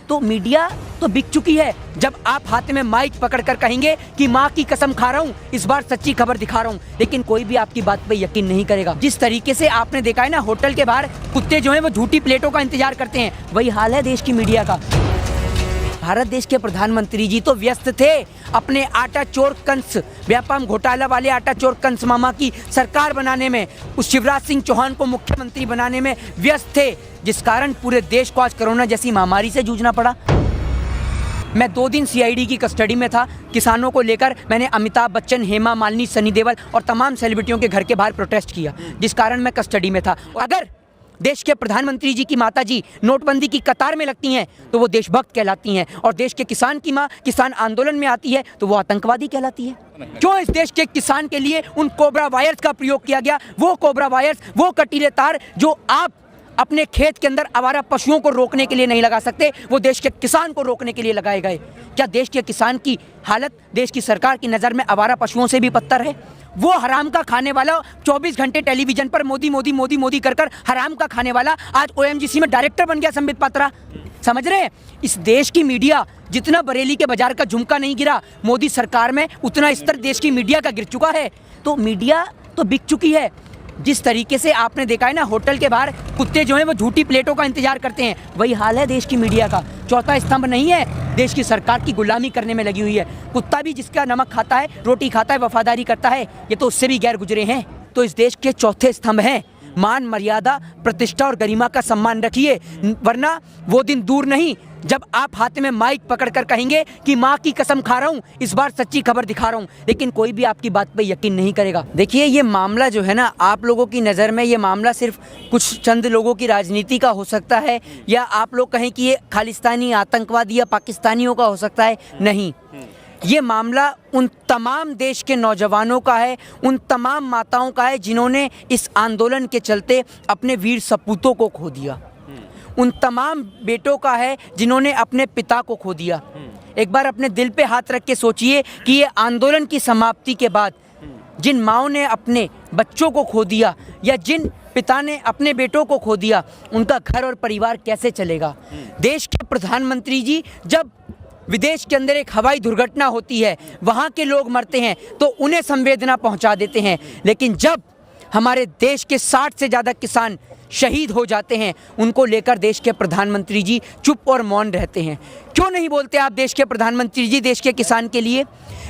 तो मीडिया तो बिक चुकी है। जब आप हाथ में माइक पकड़कर कहेंगे कि माँ की कसम खा रहा हूँ, इस बार सच्ची खबर दिखा रहा हूँ, लेकिन कोई भी आपकी बात पे यकीन नहीं करेगा। जिस तरीके से आपने देखा है ना, होटल के बाहर कुत्ते जो हैं वो झूठी प्लेटों का इंतजार करते हैं, वही हाल है देश की मीडिया का। भारत देश के प्रधानमंत्री जी तो व्यस्त थे अपने आटा चोर कंस, व्यापम घोटाला वाले आटा चोर कंस मामा की सरकार बनाने में, उस शिवराज सिंह चौहान को मुख्यमंत्री बनाने में व्यस्त थे, जिस कारण पूरे देश को आज कोरोना जैसी महामारी से जूझना पड़ा। मैं 2 दिन सीआईडी की कस्टडी में था। किसानों को लेकर मैंने अमिताभ बच्चन, हेमा मालिनी, सनी देओल और तमाम सेलिब्रिटियों के घर के बाहर प्रोटेस्ट किया, जिस कारण मैं कस्टडी में था। अगर देश के प्रधानमंत्री जी की माता जी नोटबंदी की कतार में लगती हैं तो वो देशभक्त कहलाती हैं, और देश के किसान की माँ किसान आंदोलन में आती है तो वो आतंकवादी कहलाती है। क्यों इस देश के किसान के लिए उन कोबरा वायर्स का प्रयोग किया गया? वो कोबरा वायर्स, वो कटीले तार जो आप अपने खेत के अंदर आवारा पशुओं को रोकने के लिए नहीं लगा सकते, वो देश के किसान को रोकने के लिए लगाए गए। क्या देश के किसान की हालत देश की सरकार की नज़र में आवारा पशुओं से भी बदतर है? वो हराम का खाने वाला 24 घंटे टेलीविजन पर मोदी मोदी मोदी मोदी कर कर हराम का खाने वाला आज ओएमजीसी में डायरेक्टर बन गया, संबित पात्रा। समझ रहे हैं? इस देश की मीडिया जितना बरेली के बाजार का झुमका नहीं गिरा मोदी सरकार में, उतना स्तर देश की मीडिया का गिर चुका है। तो मीडिया तो बिक चुकी है। जिस तरीके से आपने देखा है ना, होटल के बाहर कुत्ते जो हैं वो झूठी प्लेटों का इंतजार करते हैं, वही हाल है देश की मीडिया का। चौथा स्तंभ नहीं है, देश की सरकार की गुलामी करने में लगी हुई है। कुत्ता भी जिसका नमक खाता है, रोटी खाता है, वफादारी करता है, ये तो उससे भी गैर गुजरे हैं। तो इस देश के चौथे स्तंभ हैं मान, मर्यादा, प्रतिष्ठा और गरिमा का सम्मान रखिए, वरना वो दिन दूर नहीं जब आप हाथ में माइक पकड़कर कहेंगे कि माँ की कसम खा रहा हूँ, इस बार सच्ची खबर दिखा रहा हूँ, लेकिन कोई भी आपकी बात पे यकीन नहीं करेगा। देखिए, ये मामला जो है ना, आप लोगों की नज़र में ये मामला सिर्फ कुछ चंद लोगों की राजनीति का हो सकता है, या आप लोग कहें कि ये खालिस्तानी आतंकवादी या पाकिस्तानियों का हो सकता है। नहीं, ये मामला उन तमाम देश के नौजवानों का है, उन तमाम माताओं का है जिन्होंने इस आंदोलन के चलते अपने वीर सपूतों को खो दिया, उन तमाम बेटों का है जिन्होंने अपने पिता को खो दिया। एक बार अपने दिल पे हाथ रख के सोचिए कि ये आंदोलन की समाप्ति के बाद जिन माँओं ने अपने बच्चों को खो दिया या जिन पिता ने अपने बेटों को खो दिया, उनका घर और परिवार कैसे चलेगा। देश के प्रधानमंत्री जी जब विदेश के अंदर एक हवाई दुर्घटना होती है, वहाँ के लोग मरते हैं तो उन्हें संवेदना पहुँचा देते हैं, लेकिन जब हमारे देश के 60 से ज़्यादा किसान शहीद हो जाते हैं, उनको लेकर देश के प्रधानमंत्री जी चुप और मौन रहते हैं। क्यों नहीं बोलते आप देश के प्रधानमंत्री जी देश के किसान के लिए?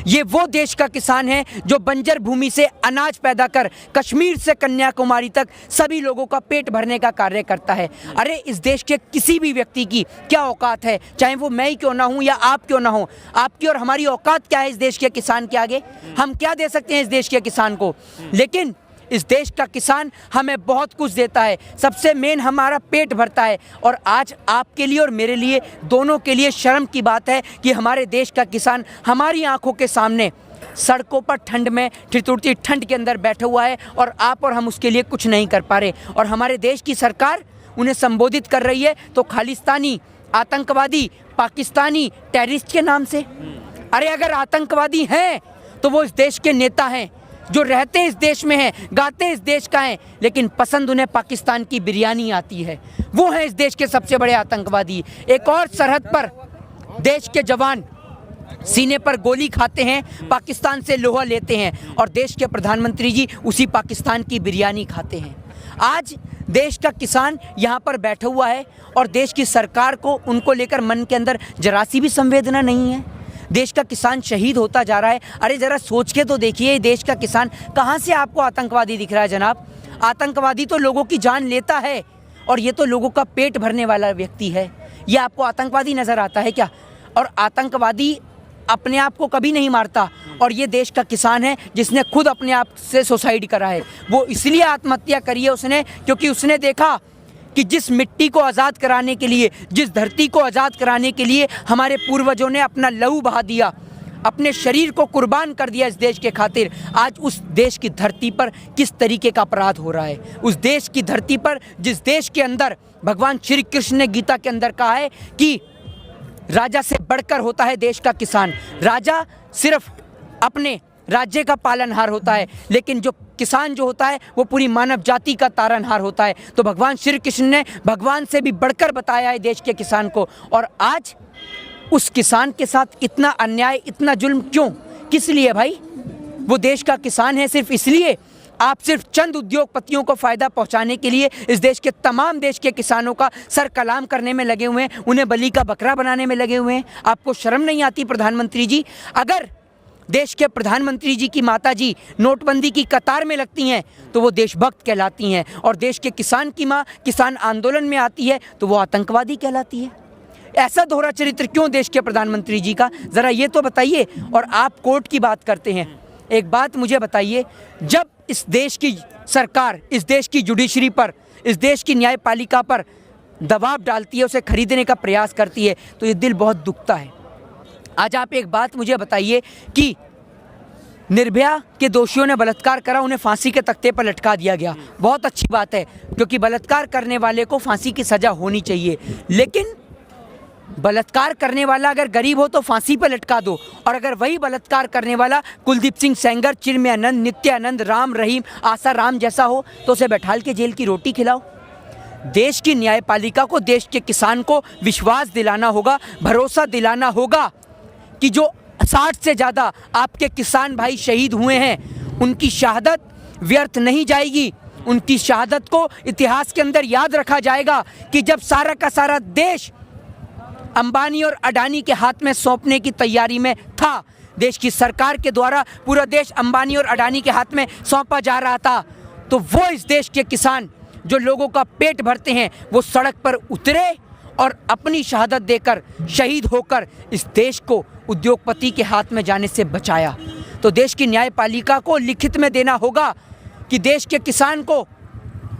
ये वो देश का किसान है जो बंजर भूमि से अनाज पैदा कर कश्मीर से कन्याकुमारी तक सभी लोगों का पेट भरने का कार्य करता है। अरे, इस देश के किसी भी व्यक्ति की क्या औकात है, चाहे वो मैं ही क्यों ना हूँ या आप क्यों ना हो, आपकी और हमारी औकात क्या है इस देश के किसान के आगे? हम क्या दे सकते हैं इस देश के किसान को? लेकिन इस देश का किसान हमें बहुत कुछ देता है, सबसे मेन हमारा पेट भरता है। और आज आपके लिए और मेरे लिए, दोनों के लिए शर्म की बात है कि हमारे देश का किसान हमारी आंखों के सामने सड़कों पर ठंड में, ठिठुरती ठंड के अंदर बैठा हुआ है, और आप और हम उसके लिए कुछ नहीं कर पा रहे। और हमारे देश की सरकार उन्हें संबोधित कर रही है तो खालिस्तानी, आतंकवादी, पाकिस्तानी, टेररिस्ट के नाम से। अरे, अगर आतंकवादी हैं तो वो इस देश के नेता हैं जो रहते इस देश में हैं, गाते इस देश का हैं, लेकिन पसंद उन्हें पाकिस्तान की बिरयानी आती है। वो हैं इस देश के सबसे बड़े आतंकवादी। एक और सरहद पर देश के जवान सीने पर गोली खाते हैं, पाकिस्तान से लोहा लेते हैं, और देश के प्रधानमंत्री जी उसी पाकिस्तान की बिरयानी खाते हैं। आज देश का किसान यहाँ पर बैठा हुआ है और देश की सरकार को उनको लेकर मन के अंदर जरा सी भी संवेदना नहीं है। देश का किसान शहीद होता जा रहा है। अरे, ज़रा सोच के तो देखिए, देश का किसान कहाँ से आपको आतंकवादी दिख रहा है जनाब? आतंकवादी तो लोगों की जान लेता है, और ये तो लोगों का पेट भरने वाला व्यक्ति है। ये आपको आतंकवादी नज़र आता है क्या? और आतंकवादी अपने आप को कभी नहीं मारता, और ये देश का किसान है जिसने खुद अपने आप से सुसाइड करा है। वो इसलिए आत्महत्या करी है उसने क्योंकि उसने देखा कि जिस मिट्टी को आज़ाद कराने के लिए, जिस धरती को आज़ाद कराने के लिए हमारे पूर्वजों ने अपना लहू बहा दिया, अपने शरीर को कुर्बान कर दिया इस देश के खातिर, आज उस देश की धरती पर किस तरीके का अपराध हो रहा है। उस देश की धरती पर, जिस देश के अंदर भगवान श्री कृष्ण ने गीता के अंदर कहा है कि राजा से बढ़कर होता है देश का किसान। राजा सिर्फ अपने राज्य का पालनहार होता है, लेकिन जो किसान जो होता है वो पूरी मानव जाति का तारनहार होता है। तो भगवान श्री कृष्ण ने भगवान से भी बढ़कर बताया है देश के किसान को। और आज उस किसान के साथ इतना अन्याय, इतना जुल्म क्यों, किस लिए भाई? वो देश का किसान है सिर्फ इसलिए? आप सिर्फ चंद उद्योगपतियों को फ़ायदा पहुंचाने के लिए इस देश के तमाम देश के किसानों का सर कलाम करने में लगे हुए हैं, उन्हें बलि का बकरा बनाने में लगे हुए हैं। आपको शर्म नहीं आती प्रधानमंत्री जी? अगर देश के प्रधानमंत्री जी की माता जी नोटबंदी की कतार में लगती हैं तो वो देशभक्त कहलाती हैं, और देश के किसान की माँ किसान आंदोलन में आती है तो वो आतंकवादी कहलाती है। ऐसा दोहरा चरित्र क्यों देश के प्रधानमंत्री जी का, ज़रा ये तो बताइए। और आप कोर्ट की बात करते हैं, एक बात मुझे बताइए, जब इस देश की सरकार इस देश की जुडिशरी पर, इस देश की न्यायपालिका पर दबाव डालती है, उसे खरीदने का प्रयास करती है, तो ये दिल बहुत दुखता है। आज आप एक बात मुझे बताइए कि निर्भया के दोषियों ने बलात्कार करा, उन्हें फांसी के तख्ते पर लटका दिया गया। बहुत अच्छी बात है, क्योंकि बलात्कार करने वाले को फांसी की सज़ा होनी चाहिए। लेकिन बलात्कार करने वाला अगर गरीब हो तो फांसी पर लटका दो, और अगर वही बलात्कार करने वाला कुलदीप सिंह सेंगर, चिन्मयानंद, नित्यानंद, राम रहीम, आसा राम जैसा हो तो उसे बैठाल के जेल की रोटी खिलाओ। देश की न्यायपालिका को, देश के किसान को विश्वास दिलाना होगा, भरोसा दिलाना होगा कि जो 60 से ज़्यादा आपके किसान भाई शहीद हुए हैं, उनकी शहादत व्यर्थ नहीं जाएगी। उनकी शहादत को इतिहास के अंदर याद रखा जाएगा कि जब सारा का सारा देश अंबानी और अडानी के हाथ में सौंपने की तैयारी में था, देश की सरकार के द्वारा पूरा देश अंबानी और अडानी के हाथ में सौंपा जा रहा था, तो वो इस देश के किसान जो लोगों का पेट भरते हैं, वो सड़क पर उतरे और अपनी शहादत देकर, शहीद होकर इस देश को उद्योगपति के हाथ में जाने से बचाया। तो देश की न्यायपालिका को लिखित में देना होगा कि देश के किसान को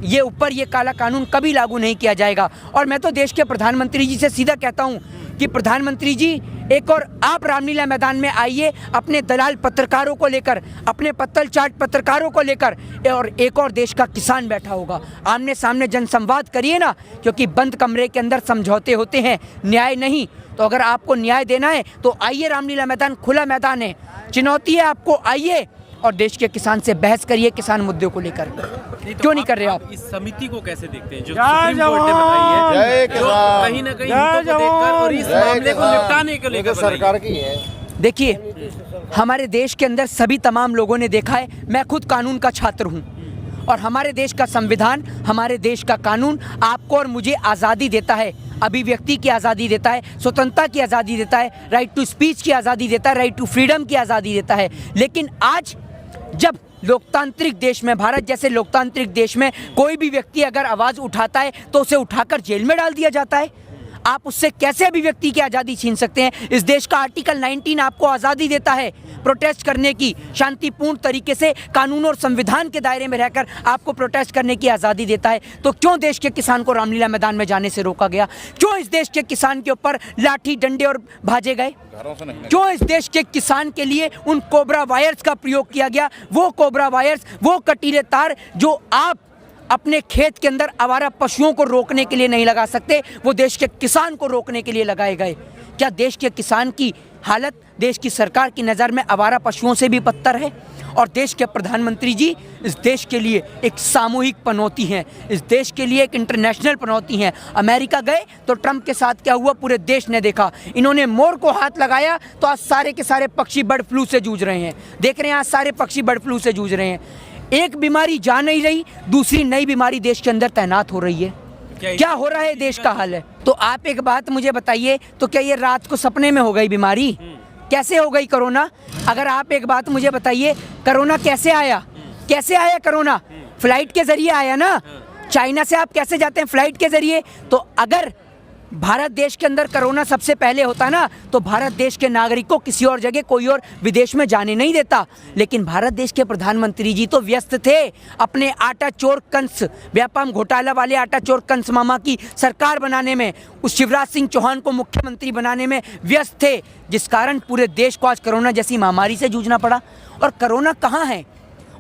ये काला कानून कभी लागू नहीं किया जाएगा। और मैं तो देश के प्रधानमंत्री जी से सीधा कहता हूं कि प्रधानमंत्री जी, एक और आप रामलीला मैदान में आइए अपने दलाल पत्रकारों को लेकर, अपने पत्तल चाट पत्रकारों को लेकर, और एक और देश का किसान बैठा होगा। आमने सामने जनसंवाद करिए ना, क्योंकि बंद कमरे के अंदर समझौते होते हैं, न्याय नहीं। तो अगर आपको न्याय देना है तो आइए, रामलीला मैदान खुला मैदान है, चुनौती है आपको, आइए और देश के किसान से बहस करिए किसान मुद्दों को लेकर। क्यों नहीं कर रहे आप? इस समिति को कैसे देखते हैं जो सुप्रीम कोर्ट ने बताई है, जो कहीं ना कहीं हितों को देखकर और इस मामले को निपटाने को लेकर सरकार की है? देखिए, हमारे देश के अंदर सभी तमाम लोगों ने देखा है, मैं खुद कानून का छात्र हूँ, और हमारे देश का संविधान, हमारे देश का कानून आपको और मुझे आज़ादी देता है, अभिव्यक्ति की आज़ादी देता है, स्वतंत्रता की आज़ादी देता है, राइट टू स्पीच की आज़ादी देता है, राइट टू फ्रीडम की आज़ादी देता है। लेकिन आज जब लोकतांत्रिक देश में, भारत जैसे लोकतांत्रिक देश में, कोई भी व्यक्ति अगर आवाज़ उठाता है तो उसे उठाकर जेल में डाल दिया जाता है। आप उससे कैसे अभिव्यक्ति की आज़ादी छीन सकते हैं? इस देश का आर्टिकल 19 आपको आज़ादी देता है प्रोटेस्ट करने की, शांतिपूर्ण तरीके से कानून और संविधान के दायरे में रहकर आपको प्रोटेस्ट करने की आज़ादी देता है। तो क्यों देश के किसान को रामलीला मैदान में जाने से रोका गया? क्यों इस देश के किसान के ऊपर लाठी, डंडे और भाजे गए? क्यों इस देश के किसान के लिए उन कोबरा वायर्स का प्रयोग किया गया? वो कोबरा वायर्स, वो कटीले तार जो आप अपने खेत के अंदर आवारा पशुओं को रोकने के लिए नहीं लगा सकते, वो देश के किसान को रोकने के लिए लगाए गए। क्या देश के किसान की हालत देश की सरकार की नज़र में आवारा पशुओं से भी बदतर है? और देश के प्रधानमंत्री जी इस देश के लिए एक सामूहिक पनौती हैं, इस देश के लिए एक इंटरनेशनल पनौती हैं। अमेरिका गए तो ट्रंप के साथ क्या हुआ पूरे देश ने देखा। इन्होंने मोर को हाथ लगाया तो आज सारे के सारे पक्षी बर्ड फ्लू से जूझ रहे हैं। देख रहे हैं, आज सारे पक्षी बर्ड फ्लू से जूझ रहे हैं। एक बीमारी जा नहीं रही, दूसरी नई बीमारी देश के अंदर तैनात हो रही है। क्या हो रहा है, देश का हाल है। तो आप एक बात मुझे बताइए, तो क्या ये रात को सपने में हो गई बीमारी? कैसे हो गई कोरोना? अगर आप एक बात मुझे बताइए, कोरोना कैसे आया? कैसे आया कोरोना? फ्लाइट के जरिए आया ना। चाइना से आप कैसे जाते हैं? फ्लाइट के जरिए। तो अगर भारत देश के अंदर कोरोना सबसे पहले होता ना, तो भारत देश के नागरिक को किसी और जगह, कोई और विदेश में जाने नहीं देता। लेकिन भारत देश के प्रधानमंत्री जी तो व्यस्त थे अपने आटा चोर कंस, व्यापम घोटाला वाले आटा चोर कंस मामा की सरकार बनाने में, उस शिवराज सिंह चौहान को मुख्यमंत्री बनाने में व्यस्त थे, जिस कारण पूरे देश को आज कोरोना जैसी महामारी से जूझना पड़ा। और कोरोना कहाँ है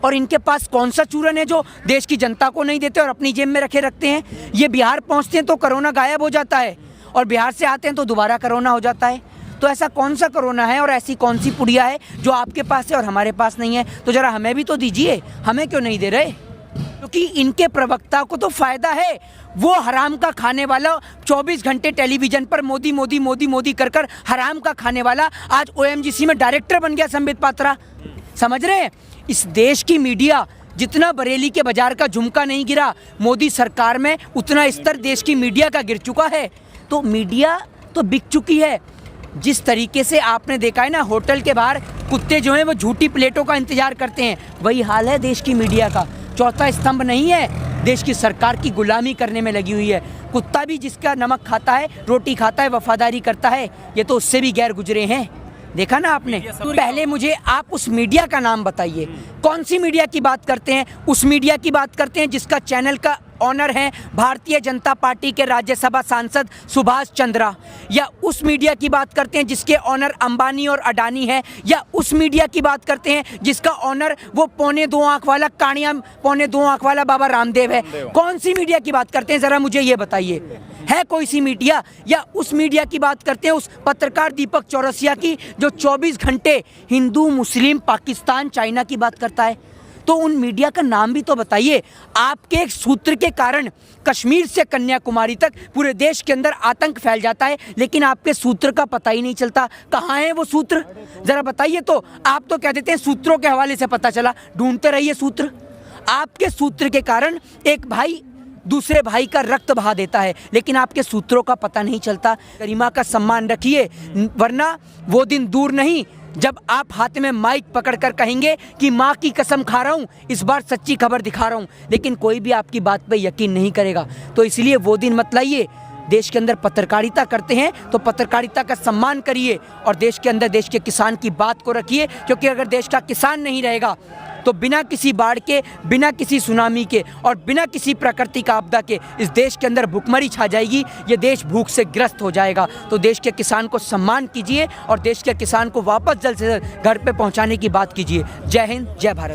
और इनके पास कौन सा चूरन है जो देश की जनता को नहीं देते और अपनी जेब में रखते हैं? ये बिहार पहुंचते हैं तो कोरोना गायब हो जाता है, और बिहार से आते हैं तो दोबारा कोरोना हो जाता है। तो ऐसा कौन सा कोरोना है और ऐसी कौन सी पुड़िया है जो आपके पास है और हमारे पास नहीं है? तो जरा हमें भी तो दीजिए, हमें क्यों नहीं दे रहे? क्योंकि इनके प्रवक्ता को तो फायदा है। वो हराम का खाने वाला 24 घंटे टेलीविजन पर मोदी मोदी मोदी मोदी कर कर हराम का खाने वाला आज OMGC में डायरेक्टर बन गया संबित पात्रा। समझ रहे हैं? इस देश की मीडिया जितना बरेली के बाजार का झुमका नहीं गिरा मोदी सरकार में, उतना स्तर देश की मीडिया का गिर चुका है। तो मीडिया तो बिक चुकी है। जिस तरीके से आपने देखा है ना, होटल के बाहर कुत्ते जो हैं वो झूठी प्लेटों का इंतजार करते हैं, वही हाल है देश की मीडिया का। चौथा स्तंभ नहीं है, देश की सरकार की गुलामी करने में लगी हुई है। कुत्ता भी जिसका नमक खाता है, रोटी खाता है, वफादारी करता है, ये तो उससे भी गैर गुजरे हैं। देखा ना आपने? पहले मुझे आप उस मीडिया का नाम बताइए, कौन सी मीडिया की बात करते हैं? उस मीडिया की बात करते हैं जिसका चैनल का ऑनर है भारतीय जनता पार्टी के राज्यसभा सांसद सुभाष चंद्रा, या उस मीडिया की बात करते हैं जिसके ऑनर अंबानी और अडानी है, या उस मीडिया की बात करते हैं जिसका ऑनर वो पौने 2 आंख वाला कानिया पौने 2 आंख वाला बाबा रामदेव है? कौन सी मीडिया की बात करते हैं? ज़रा मुझे ये बताइए, है कोई सी मीडिया? या उस मीडिया की बात करते हैं उस पत्रकार दीपक चौरसिया की जो 24 घंटे हिंदू, मुस्लिम, पाकिस्तान, चाइना की बात करता है? तो उन मीडिया का नाम भी तो बताइए। आपके एक सूत्र के कारण कश्मीर से कन्याकुमारी तक पूरे देश के अंदर आतंक फैल जाता है, लेकिन आपके सूत्र का पता ही नहीं चलता। कहाँ है वो सूत्र? ज़रा बताइए। तो आप तो कह देते हैं सूत्रों के हवाले से पता चला, ढूंढते रहिए सूत्र। आपके सूत्र के कारण एक भाई दूसरे भाई का रक्त बहा देता है, लेकिन आपके सूत्रों का पता नहीं चलता। गरिमा का सम्मान रखिए, वरना वो दिन दूर नहीं जब आप हाथ में माइक पकड़कर कहेंगे कि माँ की कसम खा रहा हूँ, इस बार सच्ची खबर दिखा रहा हूँ, लेकिन कोई भी आपकी बात पे यकीन नहीं करेगा। तो इसलिए वो दिन मत लाइए। देश के अंदर पत्रकारिता करते हैं तो पत्रकारिता का सम्मान करिए, और देश के अंदर देश के किसान की बात को रखिए, क्योंकि अगर देश का किसान नहीं रहेगा तो बिना किसी बाढ़ के, बिना किसी सुनामी के और बिना किसी प्राकृतिक आपदा के इस देश के अंदर भुखमरी छा जाएगी। ये देश भूख से ग्रस्त हो जाएगा। तो देश के किसान को सम्मान कीजिए और देश के किसान को वापस जल्द से जल्द घर पे पहुंचाने की बात कीजिए। जय हिंद, जय भारत।